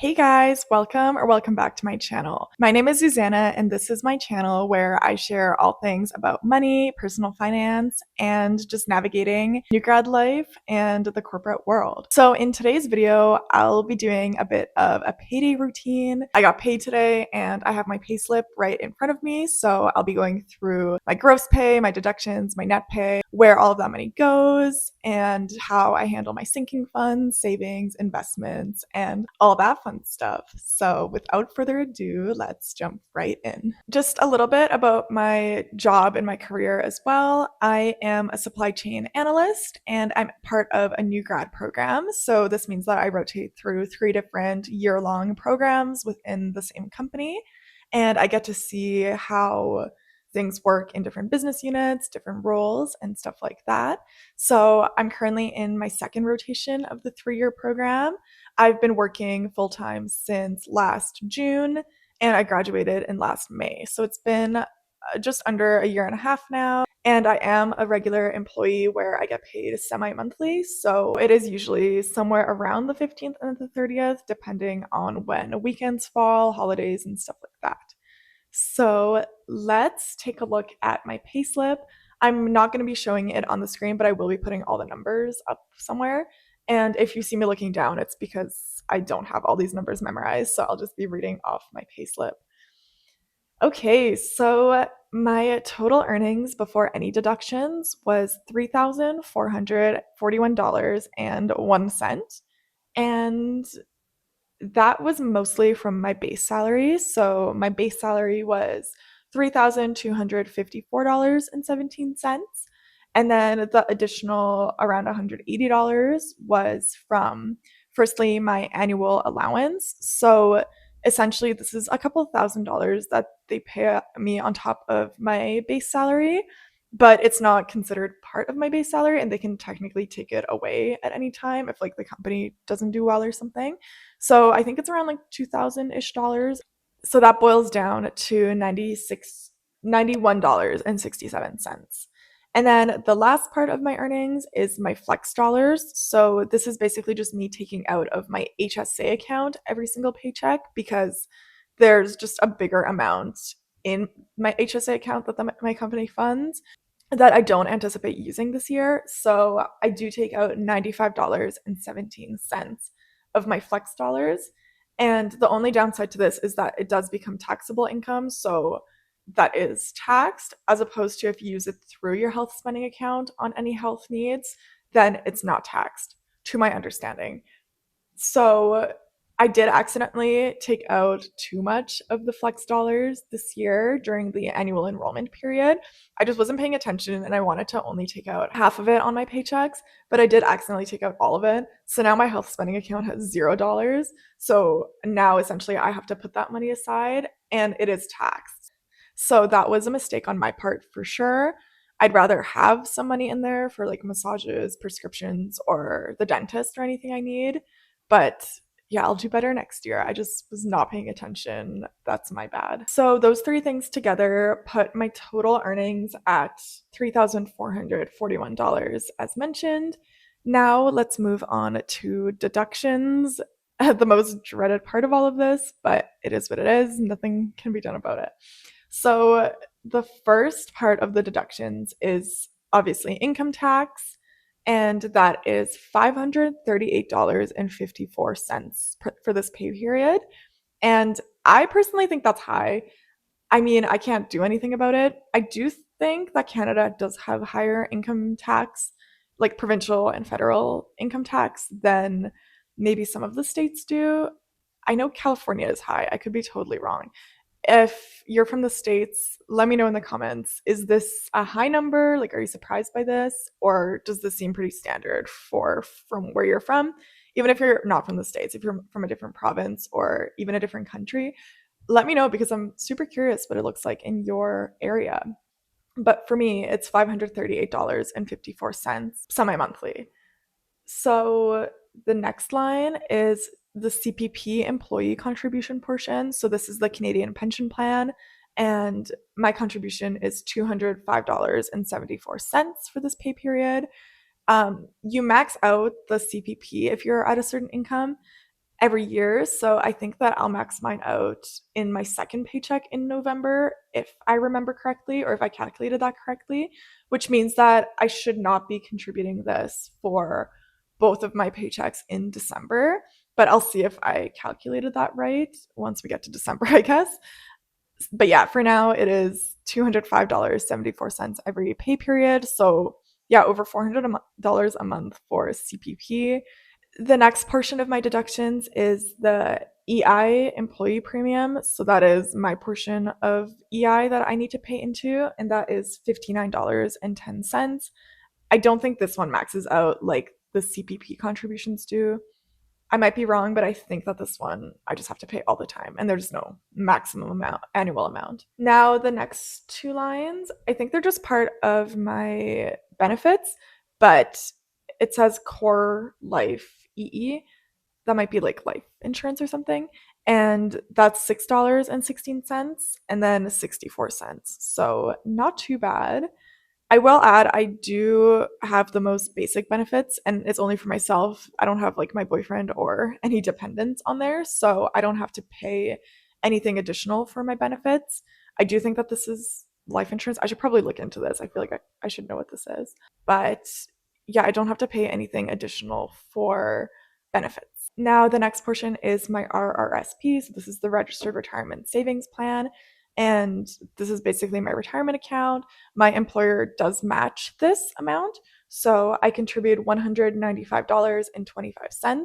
Hey guys, welcome back to my channel. My name is Susanna and this is my channel where I share all things about money, personal finance, and just navigating new grad life and the corporate world. So in today's video, I'll be doing a bit of a payday routine. I got paid today and I have my pay slip right in front of me. So I'll be going through my gross pay, my deductions, my net pay, where all of that money goes, and how I handle my sinking funds, savings, investments, and all that fun stuff. So without further ado, let's jump right in. Just a little bit about my job and my career as well. I am a supply chain analyst and I'm part of a new grad program. So this means that I rotate through 3 different year-long programs within the same company. And I get to see how things work in different business units, different roles, and stuff like that. So I'm currently in my second rotation of the 3-year program. I've been working full time since last June, and I graduated in last May. So it's been just under a year and a half now. And I am a regular employee where I get paid semi monthly. So it is usually somewhere around the 15th and the 30th, depending on when weekends fall, holidays, and stuff like that. So let's take a look at my payslip. I'm not going to be showing it on the screen, but I will be putting all the numbers up somewhere. And if you see me looking down, it's because I don't have all these numbers memorized, so I'll just be reading off my payslip. Okay, so my total earnings before any deductions was $3,441.01. And that was mostly from my base salary. So my base salary was $3,254.17. And then the additional around $180 was from, firstly, my annual allowance. So essentially, this is a couple $1,000s that they pay me on top of my base salary, but it's not considered part of my base salary, and they can technically take it away at any time if like the company doesn't do well or something. So I think it's around like 2,000-ish dollars. So that boils down to $91.67. And then the last part of my earnings is my flex dollars. So this is basically just me taking out of my HSA account every single paycheck because there's just a bigger amount in my HSA account that my company funds that I don't anticipate using this year. So I do take out $95.17 of my flex dollars. And the only downside to this is that it does become taxable income. So that is taxed, as opposed to if you use it through your health spending account on any health needs, then it's not taxed, to my understanding. So I did accidentally take out too much of the flex dollars this year during the annual enrollment period. I just wasn't paying attention and I wanted to only take out half of it on my paychecks, but I did accidentally take out all of it. So now my health spending account has $0. So now essentially I have to put that money aside and it is taxed. So that was a mistake on my part for sure. I'd rather have some money in there for like massages, prescriptions, or the dentist or anything I need. But yeah, I'll do better next year. I just was not paying attention. That's my bad. So those 3 things together put my total earnings at $3,441 as mentioned. Now let's move on to deductions. The most dreaded part of all of this, but it is what it is. Nothing can be done about it. So the first part of the deductions is obviously income tax, and that is $538.54 for this pay period. And I personally think that's high. I mean, I can't do anything about it. I do think that Canada does have higher income tax, like provincial and federal income tax, than maybe some of the states do. I know California is high. I could be totally wrong. If you're from the States, let me know in the comments. Is this a high number? Like, are you surprised by this? Or does this seem pretty standard from where you're from? Even if you're not from the States, if you're from a different province or even a different country, let me know because I'm super curious what it looks like in your area. But for me, it's $538.54 semi monthly. So the next line is the CPP employee contribution portion. So this is the Canadian pension plan. And my contribution is $205.74 for this pay period. You max out the CPP if you're at a certain income. every year. So I think that I'll max mine out in my second paycheck in November, if I remember correctly, or if I calculated that correctly, which means that I should not be contributing this for both of my paychecks in December. But I'll see if I calculated that right once we get to December, I guess. But yeah, for now it is $205.74 every pay period. So yeah, over $400 a month for CPP. The next portion of my deductions is the EI employee premium. So that is my portion of EI that I need to pay into, and that is $59.10. I don't think this one maxes out like the CPP contributions do. I might be wrong, but I think that this one I just have to pay all the time, and there's no maximum amount, annual amount. Now, the next two lines, I think they're just part of my benefits, but it says core life EE. That might be like life insurance or something. And that's $6.16 and then 64 cents. So, not too bad. I will add, I do have the most basic benefits, and it's only for myself. I don't have like my boyfriend or any dependents on there, so I don't have to pay anything additional for my benefits. I do think that this is life insurance. I should probably look into this. I feel like I should know what this is. But yeah, I don't have to pay anything additional for benefits. Now, the next portion is my RRSP. So, this is the Registered Retirement Savings Plan. And this is basically my retirement account. My employer does match this amount. So I contribute $195.25.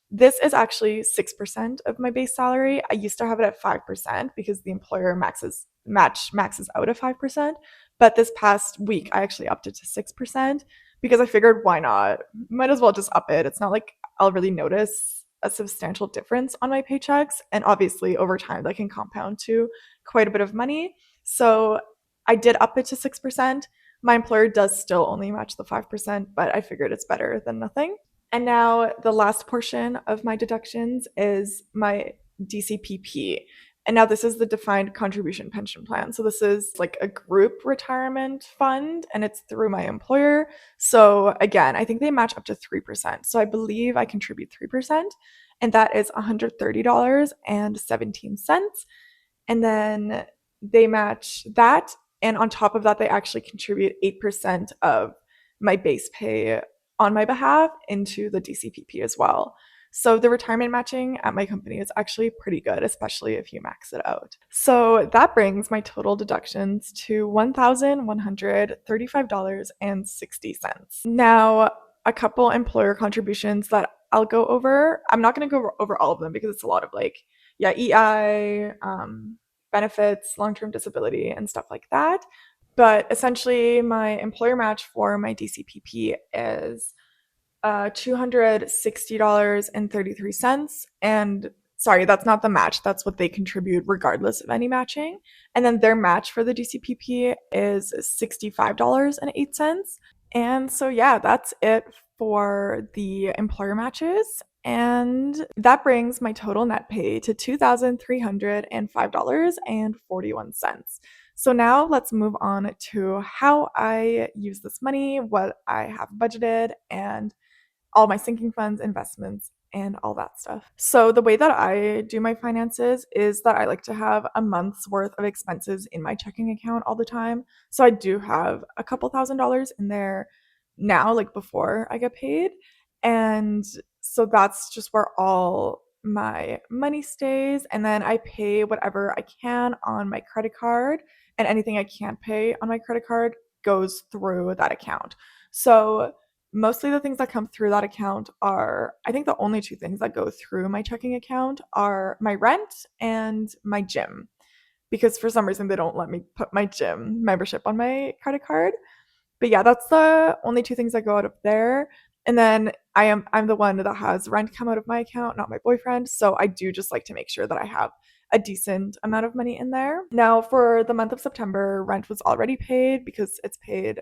This is actually 6% of my base salary. I used to have it at 5% because the employer maxes out at 5%. But this past week, I actually upped it to 6% because I figured, why not? Might as well just up it. It's not like I'll really notice a substantial difference on my paychecks. And obviously, over time, that can compound to quite a bit of money. So I did up it to 6%. My employer does still only match the 5%, but I figured it's better than nothing. And now the last portion of my deductions is my DCPP. And now this is the defined contribution pension plan. So this is like a group retirement fund, and it's through my employer. So again, I think they match up to 3%. So I believe I contribute 3%, and that is $130.17. And then they match that. And on top of that, they actually contribute 8% of my base pay on my behalf into the DCPP as well. So the retirement matching at my company is actually pretty good, especially if you max it out. So that brings my total deductions to $1,135.60. Now, a couple employer contributions that I'll go over. I'm not going to go over all of them because it's a lot of like, yeah, EI, benefits, long-term disability, and stuff like that. But essentially, my employer match for my DCPP is $260.33. And sorry, that's not the match. That's what they contribute regardless of any matching. And then their match for the DCPP is $65.08. And so, yeah, that's it for the employer matches. And that brings my total net pay to $2,305.41. So now let's move on to how I use this money, what I have budgeted, and all my sinking funds, investments, and all that stuff. So the way that I do my finances is that I like to have a month's worth of expenses in my checking account all the time. So I do have a couple $1,000s in there now, like before I get paid. And so that's just where all my money stays. And then I pay whatever I can on my credit card, and anything I can't pay on my credit card goes through that account. So mostly the things that come through that account are, I think the only two things that go through my checking account are my rent and my gym, because for some reason they don't let me put my gym membership on my credit card. But yeah, that's the only two things that go out of there. And then I'm the one that has rent come out of my account, not my boyfriend. So I do just like to make sure that I have a decent amount of money in there. Now, for the month of September, rent was already paid because it's paid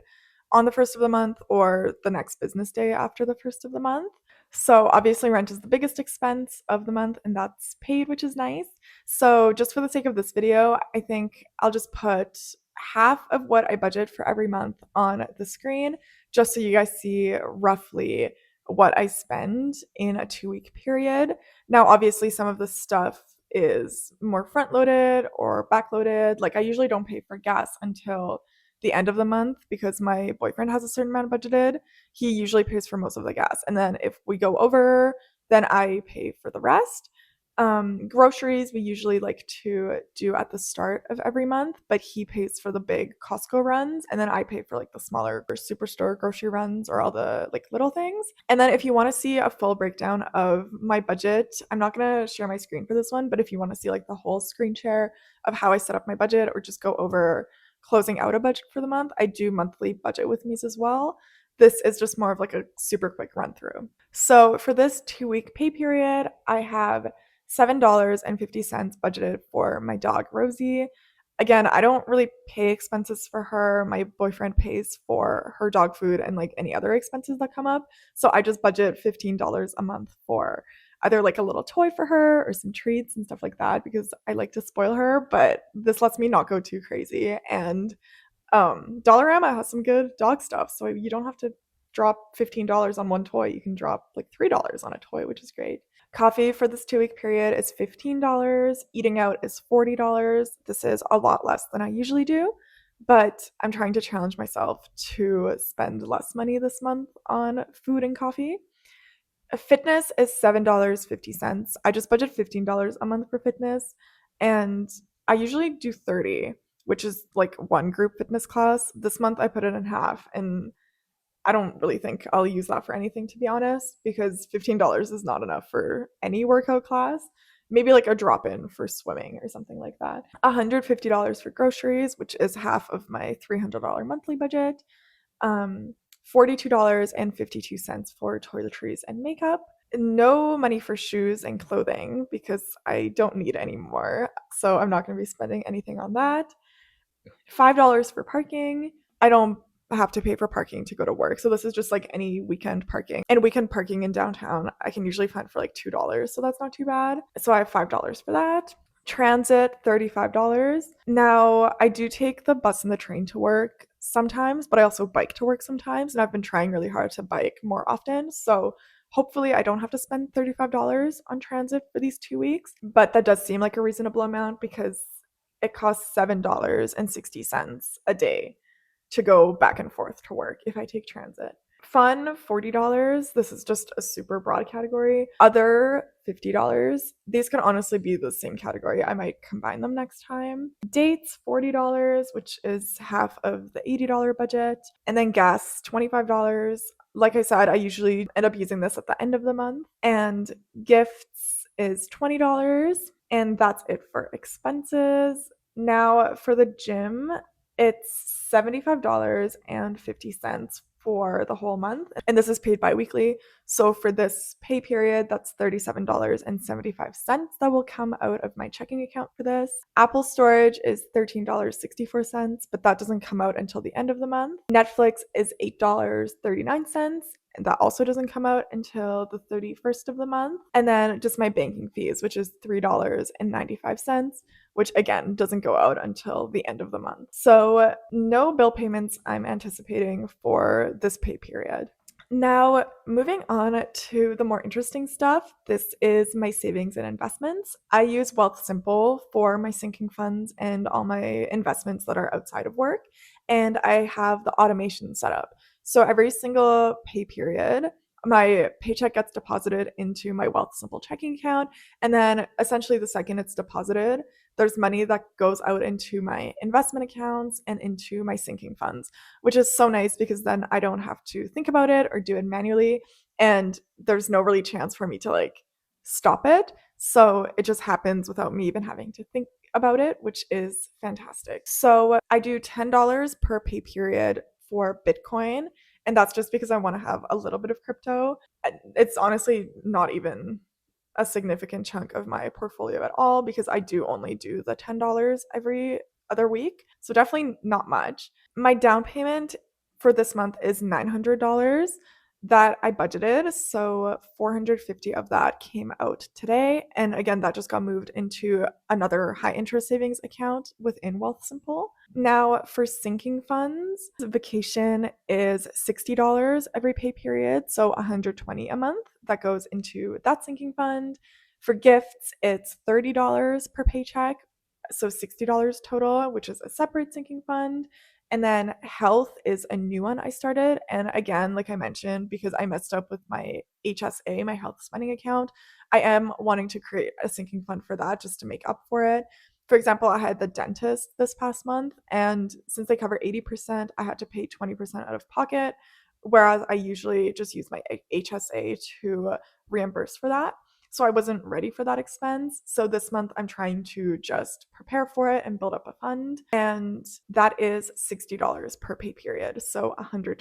on the first of the month or the next business day after the first of the month. So obviously rent is the biggest expense of the month, and that's paid, which is nice. So just for the sake of this video, I think I'll just put half of what I budget for every month on the screen, just so you guys see roughly what I spend in a 2-week period. Now, obviously, some of the stuff is more front loaded or back loaded. Like, I usually don't pay for gas until the end of the month because my boyfriend has a certain amount budgeted. He usually pays for most of the gas. And then if we go over, then I pay for the rest. Groceries we usually like to do at the start of every month, but he pays for the big Costco runs, and then I pay for like the smaller or superstore grocery runs or all the like little things. And then if you want to see a full breakdown of my budget, I'm not gonna share my screen for this one, but if you want to see like the whole screen share of how I set up my budget or just go over closing out a budget for the month, I do monthly budget with me's as well. This is just more of like a super quick run through. So for this 2-week pay period, I have $7.50 budgeted for my dog, Rosie. Again, I don't really pay expenses for her. My boyfriend pays for her dog food and like any other expenses that come up. So I just budget $15 a month for either like a little toy for her or some treats and stuff like that because I like to spoil her, but this lets me not go too crazy. And Dollarama has some good dog stuff, so you don't have to drop $15 on one toy. You can drop like $3 on a toy, which is great. Coffee for this 2-week period is $15. Eating out is $40. This is a lot less than I usually do, but I'm trying to challenge myself to spend less money this month on food and coffee. Fitness is $7.50. I just budget $15 a month for fitness, and I usually do 30, which is like one group fitness class. This month I put it in half, and I don't really think I'll use that for anything, to be honest, because $15 is not enough for any workout class. Maybe like a drop in for swimming or something like that. $150 for groceries, which is half of my $300 monthly budget. $42.52 for toiletries and makeup. No money for shoes and clothing because I don't need any more. So I'm not going to be spending anything on that. $5 for parking. I don't have to pay for parking to go to work. So this is just like any weekend parking. And weekend parking in downtown, I can usually find for like $2. So that's not too bad. So I have $5 for that. Transit, $35. Now, I do take the bus and the train to work sometimes, but I also bike to work sometimes. And I've been trying really hard to bike more often. So hopefully I don't have to spend $35 on transit for these 2 weeks. But that does seem like a reasonable amount because it costs $7.60 a day to go back and forth to work if I take transit. Fun, $40. This is just a super broad category. Other, $50. These can honestly be the same category. I might combine them next time. Dates, $40, which is half of the $80 budget. And then gas, $25. Like I said, I usually end up using this at the end of the month. And gifts is $20. And that's it for expenses. Now, for the gym, it's $75.50 for the whole month, and this is paid bi-weekly. So for this pay period, that's $37.75 that will come out of my checking account for this. Apple storage is $13.64, but that doesn't come out until the end of the month. Netflix is $8.39, and that also doesn't come out until the 31st of the month. And then just my banking fees, which is $3.95, which again doesn't go out until the end of the month. So no bill payments I'm anticipating for this pay period. Now, moving on to the more interesting stuff, this is my savings and investments. I use Wealthsimple for my sinking funds and all my investments that are outside of work, and I have the automation set up. So every single pay period, my paycheck gets deposited into my Wealthsimple checking account, and then essentially the second it's deposited, there's money that goes out into my investment accounts and into my sinking funds, which is so nice because then I don't have to think about it or do it manually. And there's no really chance for me to like stop it. So it just happens without me even having to think about it, which is fantastic. So I do $10 per pay period for Bitcoin. And that's just because I want to have a little bit of crypto. It's honestly not even a significant chunk of my portfolio at all because I do only do the $10 every other week. So definitely not much. My down payment for this month is $900. that I budgeted. So 450 of that came out today. And again, that just got moved into another high interest savings account within Wealthsimple. Now, for sinking funds, vacation is $60 every pay period, so 120 a month that goes into that sinking fund. For gifts, it's $30 per paycheck, so $60 total, which is a separate sinking fund. And then health is a new one I started. And again, like I mentioned, because I messed up with my HSA, my health spending account, I am wanting to create a sinking fund for that just to make up for it. For example, I had the dentist this past month, and since they cover 80%, I had to pay 20% out of pocket, whereas I usually just use my HSA to reimburse for that. So I wasn't ready for that expense. So this month I'm trying to just prepare for it and build up a fund. And that is $60 per pay period. So $120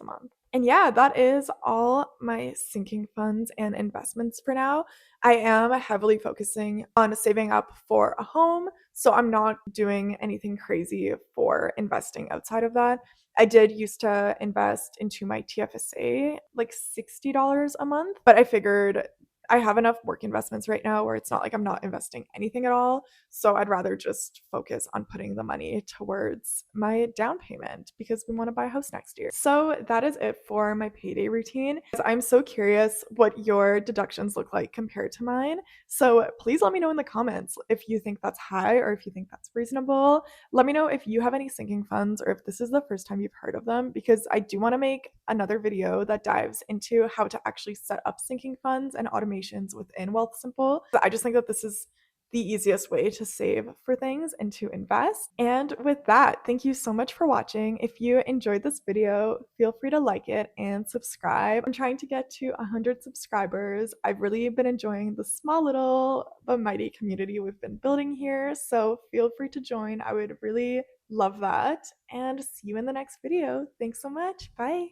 a month. And yeah, that is all my sinking funds and investments for now. I am heavily focusing on saving up for a home. So I'm not doing anything crazy for investing outside of that. I did used to invest into my TFSA like $60 a month, but I figured I have enough work investments right now where it's not like I'm not investing anything at all. So I'd rather just focus on putting the money towards my down payment because we want to buy a house next year. So that is it for my payday routine. I'm so curious what your deductions look like compared to mine. So please let me know in the comments if you think that's high or if you think that's reasonable. Let me know if you have any sinking funds or if this is the first time you've heard of them, because I do want to make another video that dives into how to actually set up sinking funds and automations within Wealthsimple. I just think that this is the easiest way to save for things and to invest. And with that, thank you so much for watching. If you enjoyed this video, feel free to like it and subscribe. I'm trying to get to 100 subscribers. I've really been enjoying the small little but mighty community we've been building here, so feel free to join. I would really love that. And see you in the next video. Thanks so much. Bye.